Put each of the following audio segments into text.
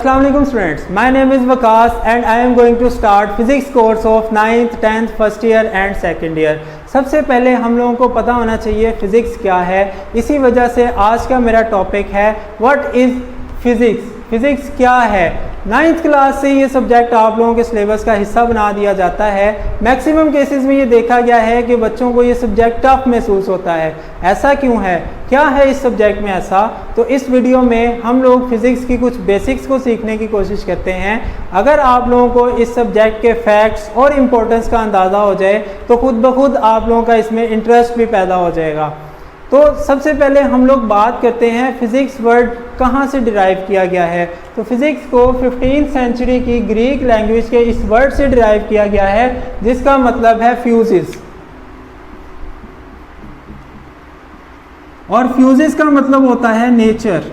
Assalamualaikum students, my name is Waqas and I am going to start physics course of 9th, 10th, first year and second year। सबसे पहले हम लोगों को पता होना चाहिए फिज़िक्स क्या है। इसी वजह से आज का मेरा टॉपिक है व्हाट इज़ फिज़िक्स। फ़िज़िक्स क्या है। 9th क्लास से ये सब्जेक्ट आप लोगों के सिलेबस का हिस्सा बना दिया जाता है। मैक्सिमम केसेस में ये देखा गया है कि बच्चों को ये सब्जेक्ट टफ महसूस होता है। ऐसा क्यों है, क्या है इस सब्जेक्ट में ऐसा? तो इस वीडियो में हम लोग फिज़िक्स की कुछ बेसिक्स को सीखने की कोशिश करते हैं। अगर आप लोगों को इस सब्जेक्ट के फैक्ट्स और इम्पोर्टेंस का अंदाज़ा हो जाए तो खुद ब खुद आप लोगों का इसमें इंटरेस्ट भी पैदा हो जाएगा। तो सबसे पहले हम लोग बात करते हैं फ़िज़िक्स वर्ड कहाँ से डिराइव किया गया है। तो फिज़िक्स को 15th सेंचुरी की ग्रीक लैंग्वेज के इस वर्ड से डिराइव किया गया है जिसका मतलब है फ्यूजिस। और फ्यूजिस का मतलब होता है नेचर।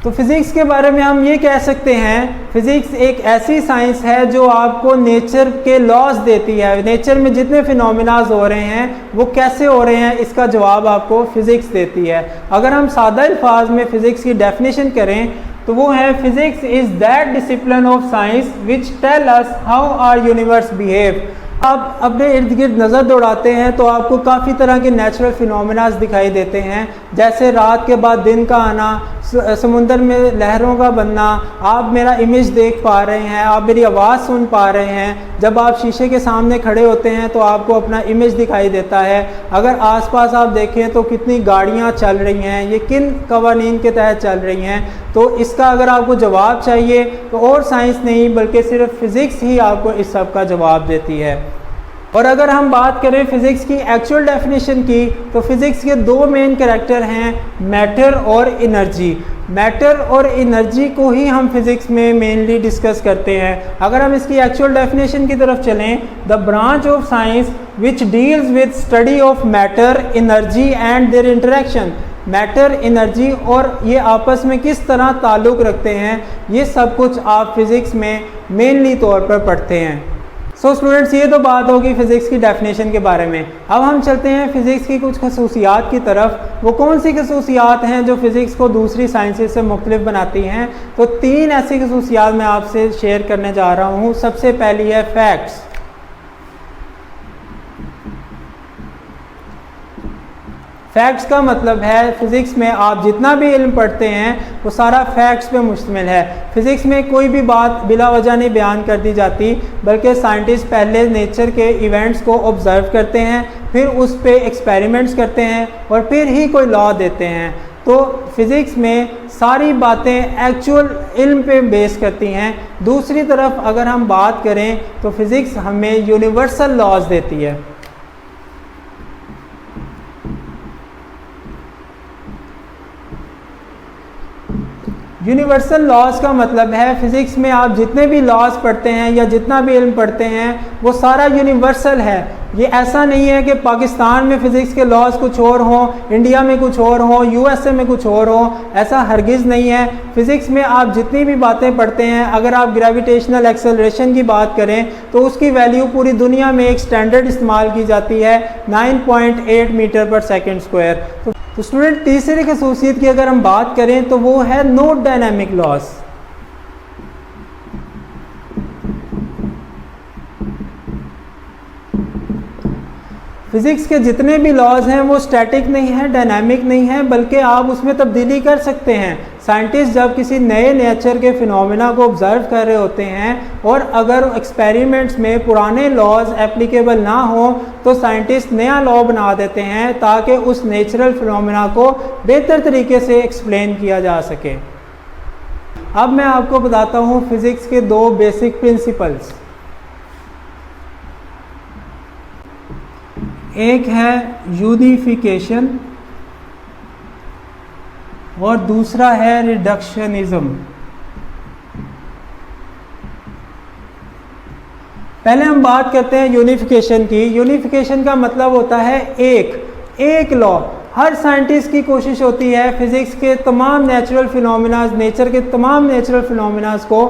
तो फिज़िक्स के बारे में हम ये कह सकते हैं, फिज़िक्स एक ऐसी साइंस है जो आपको नेचर के लॉज देती है। नेचर में जितने फिनोमिनाज हो रहे हैं वो कैसे हो रहे हैं, इसका जवाब आपको फिज़िक्स देती है। अगर हम सादा अल्फाज में फ़िज़िक्स की डेफिनेशन करें तो वो है physics is that discipline of science which tell us how our universe behave. आप अपने इर्द गिर्द नज़र दौड़ाते हैं तो आपको काफ़ी तरह के नेचुरल फिनोमिनाज दिखाई देते हैं, जैसे रात के बाद दिन का आना, समुंदर में लहरों का बनना। आप मेरा इमेज देख पा रहे हैं, आप मेरी आवाज़ सुन पा रहे हैं। जब आप शीशे के सामने खड़े होते हैं तो आपको अपना इमेज दिखाई देता है। अगर आसपास आप देखें तो कितनी गाड़ियाँ चल रही हैं, ये किन कवानीन के तहत चल रही हैं। तो इसका अगर आपको जवाब चाहिए तो और साइंस नहीं बल्कि सिर्फ फ़िज़िक्स ही आपको इस सब का जवाब देती है। और अगर हम बात करें फ़िज़िक्स की एक्चुअल डेफिनेशन की तो फ़िज़िक्स के दो मेन कैरेक्टर हैं, मैटर और एनर्जी। मैटर और एनर्जी को ही हम फिज़िक्स में मेनली डिस्कस करते हैं। अगर हम इसकी एक्चुअल डेफिनेशन की तरफ चलें, the branch of science which deals with study of matter, energy and there interaction. Matter, energy और ये आपस में किस तरह ताल्लुक़ रखते हैं, ये सब कुछ आप फिज़िक्स में मेनली तौर पर पढ़ते हैं। सो स्टूडेंट्स, ये तो बात होगी फ़िज़िक्स की डेफिनेशन के बारे में। अब हम चलते हैं फ़िज़िक्स की कुछ खसूसियात की तरफ। वो कौन सी खसूसियात हैं जो फ़िज़िक्स को दूसरी साइंसेस से मुख्तलिफ बनाती हैं? तो 3 ऐसी खसूसियात मैं आपसे शेयर करने जा रहा हूँ। सबसे पहली है फैक्ट्स। फैक्ट्स का मतलब है फ़िज़िक्स में आप जितना भी इल्म पढ़ते हैं वो सारा फैक्ट्स पे मुश्तमिल है। फ़िज़िक्स में कोई भी बात बिला वजह नहीं बयान कर दी जाती, बल्कि साइंटिस्ट पहले नेचर के इवेंट्स को ऑब्ज़र्व करते हैं, फिर उस पे एक्सपेरिमेंट्स करते हैं और फिर ही कोई लॉ देते हैं। तो फ़िज़िक्स में सारी बातें एक्चुअल इल्म पे बेस करती हैं। दूसरी तरफ अगर हम बात करें तो फ़िज़िक्स हमें यूनिवर्सल लॉज देती है। यूनिवर्सल लॉज का मतलब है फ़िज़िक्स में आप जितने भी लॉज पढ़ते हैं या जितना भी इल्म पढ़ते हैं वो सारा यूनिवर्सल है। ये ऐसा नहीं है कि पाकिस्तान में फ़िज़िक्स के लॉज कुछ और हों, इंडिया में कुछ और हों, यूएसए में कुछ और हों, ऐसा हरगिज़ नहीं है। फ़िज़िक्स में आप जितनी भी बातें पढ़ते हैं, अगर आप ग्रेविटेशनल एक्सेलरेशन की बात करें तो उसकी वैल्यू पूरी दुनिया में एक स्टैंडर्ड इस्तेमाल की जाती है, 9.8 मीटर पर सेकेंड स्क्वायर। तो स्टूडेंट, तीसरी खसूसियत की अगर हम बात करें तो वो है नो डायनामिक लॉस। फिज़िक्स के जितने भी लॉज हैं वो स्टैटिक नहीं है, डायनामिक नहीं है, बल्कि आप उसमें तब्दीली कर सकते हैं। साइंटिस्ट जब किसी नए नेचर के फिनोमेना को ऑब्ज़र्व कर रहे होते हैं और अगर एक्सपेरिमेंट्स में पुराने लॉज एप्लीकेबल ना हो तो साइंटिस्ट नया लॉ बना देते हैं ताकि उस नेचुरल फिनोमेना को बेहतर तरीके से एक्सप्लेन किया जा सके। अब मैं आपको बताता हूँ फिज़िक्स के 2 बेसिक प्रिंसिपल्स। एक है यूनिफिकेशन और दूसरा है रिडक्शनिज्म। पहले हम बात करते हैं यूनिफिकेशन की। यूनिफिकेशन का मतलब होता है एक लॉ। हर साइंटिस्ट की कोशिश होती है फिज़िक्स के तमाम नेचुरल फिनोमिनाज, नेचर के तमाम नेचुरल फिनोमिनाज को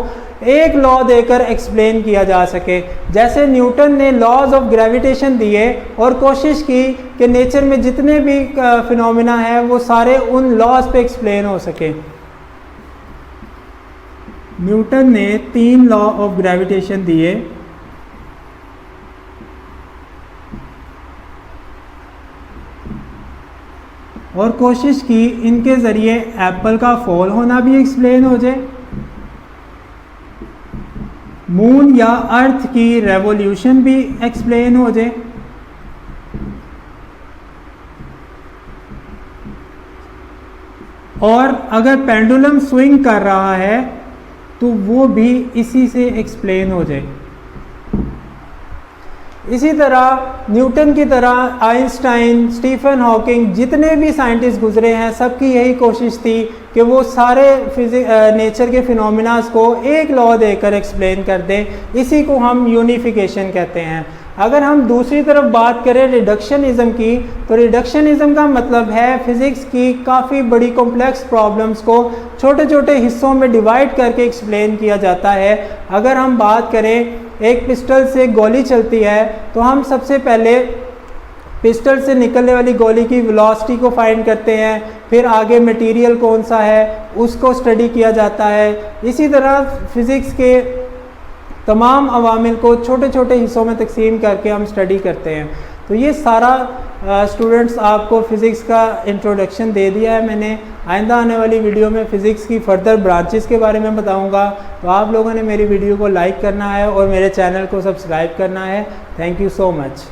एक लॉ देकर एक्सप्लेन किया जा सके। जैसे न्यूटन ने लॉज ऑफ ग्रेविटेशन दिए और कोशिश की कि नेचर में जितने भी फिनोमिना हैं वो सारे उन लॉज पे एक्सप्लेन हो सके। न्यूटन ने 3 लॉ ऑफ ग्रेविटेशन दिए और कोशिश की इनके ज़रिए एप्पल का फॉल होना भी एक्सप्लेन हो जाए, मून या अर्थ की रेवोल्यूशन भी एक्सप्लेन हो जाए, और अगर पेंडुलम स्विंग कर रहा है तो वो भी इसी से एक्सप्लेन हो जाए। इसी तरह न्यूटन की तरह आइंस्टाइन, स्टीफन हॉकिंग, जितने भी साइंटिस्ट गुजरे हैं, सबकी यही कोशिश थी कि वो सारे नेचर के फिनोमिनास को एक लॉ देकर एक्सप्लेन कर दें। इसी को हम यूनिफिकेशन कहते हैं। अगर हम दूसरी तरफ बात करें रिडक्शनिज़म की, तो रिडक्शनिज़म का मतलब है फिज़िक्स की काफ़ी बड़ी कॉम्प्लेक्स प्रॉब्लम्स को छोटे छोटे हिस्सों में डिवाइड करके एक्सप्लेन किया जाता है। अगर हम बात करें, एक पिस्टल से गोली चलती है तो हम सबसे पहले पिस्टल से निकलने वाली गोली की वेलोसिटी को फाइंड करते हैं, फिर आगे मटेरियल कौन सा है उसको स्टडी किया जाता है। इसी तरह फिज़िक्स के तमाम अवामिल को छोटे छोटे हिस्सों में तकसीम करके हम स्टडी करते हैं। तो ये सारा स्टूडेंट्स आपको फ़िज़िक्स का इंट्रोडक्शन दे दिया है मैंने। आइंदा आने वाली वीडियो में फ़िज़िक्स की फ़र्दर ब्रांचेस के बारे में बताऊंगा। तो आप लोगों ने मेरी वीडियो को लाइक करना है और मेरे चैनल को सब्सक्राइब करना है। Thank you so much.